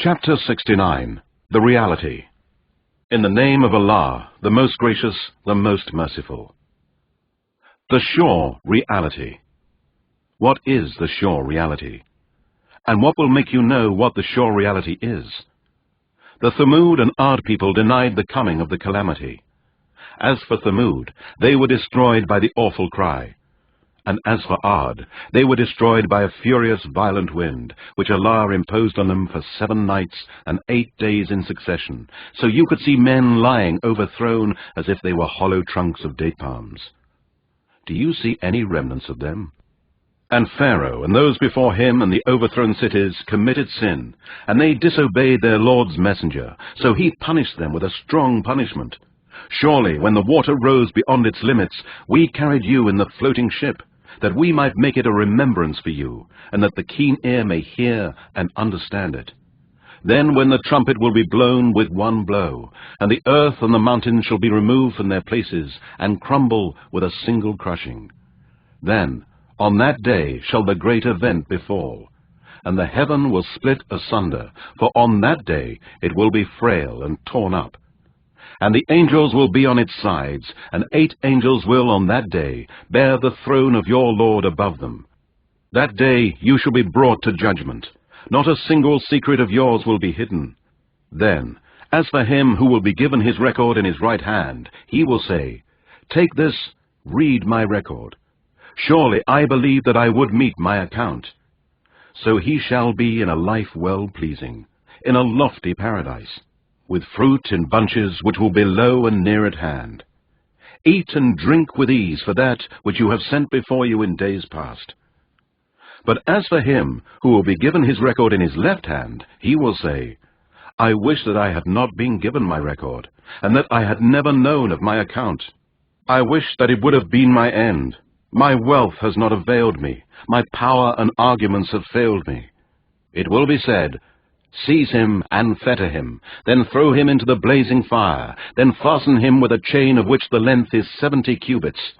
Chapter 69. The Reality. In the name of Allah, the most gracious, the most merciful. The sure reality. What is the sure reality? And what will make you know what the sure reality is? The Thamud and Ad people denied the coming of the calamity. As for Thamud, they were destroyed by the awful cry. And as for Ad, they were destroyed by a furious, violent wind, which Allah imposed on them for 7 nights and 8 days in succession, so you could see men lying overthrown as if they were hollow trunks of date palms. Do you see any remnants of them? And Pharaoh and those before him and the overthrown cities committed sin, and they disobeyed their Lord's messenger, so he punished them with a strong punishment. Surely, when the water rose beyond its limits, we carried you in the floating ship, that we might make it a remembrance for you, and that the keen ear may hear and understand it. Then when the trumpet will be blown with one blow, and the earth and the mountains shall be removed from their places, and crumble with a single crushing. Then, on that day shall the great event befall, and the heaven will split asunder, for on that day it will be frail and torn up. And the angels will be on its sides, and 8 angels will on that day bear the throne of your Lord above them. That day you shall be brought to judgment. Not a single secret of yours will be hidden. Then, as for him who will be given his record in his right hand, he will say, "Take this, read my record. Surely I believe that I would meet my account." So he shall be in a life well-pleasing, in a lofty paradise, with fruit in bunches which will be low and near at hand. Eat and drink with ease for that which you have sent before you in days past. But as for him who will be given his record in his left hand, he will say, "I wish that I had not been given my record, and that I had never known of my account. I wish that it would have been my end. My wealth has not availed me, my power and arguments have failed me." It will be said, "Seize him and fetter him, then throw him into the blazing fire, then fasten him with a chain of which the length is 70 cubits.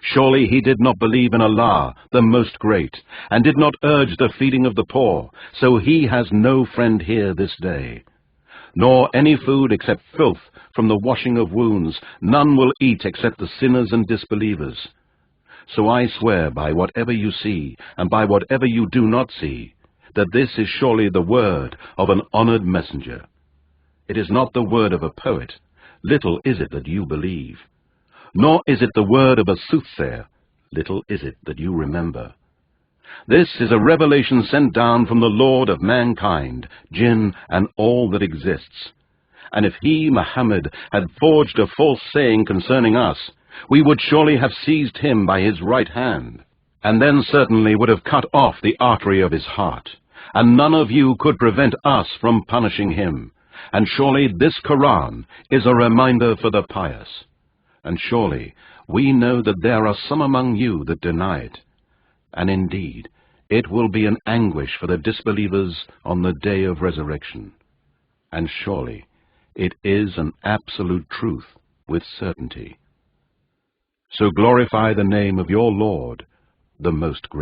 Surely he did not believe in Allah, the Most Great, and did not urge the feeding of the poor, so he has no friend here this day. Nor any food except filth from the washing of wounds, none will eat except the sinners and disbelievers. So I swear by whatever you see, and by whatever you do not see, that this is surely the word of an honored messenger. It is not the word of a poet, little is it that you believe. Nor is it the word of a soothsayer, little is it that you remember. This is a revelation sent down from the Lord of mankind, jinn, and all that exists. And if he, Muhammad, had forged a false saying concerning us, we would surely have seized him by his right hand, and then certainly would have cut off the artery of his heart. And none of you could prevent us from punishing him. And surely this Quran is a reminder for the pious. And surely we know that there are some among you that deny it. And indeed, it will be an anguish for the disbelievers on the day of resurrection. And surely it is an absolute truth with certainty. So glorify the name of your Lord, the Most Great.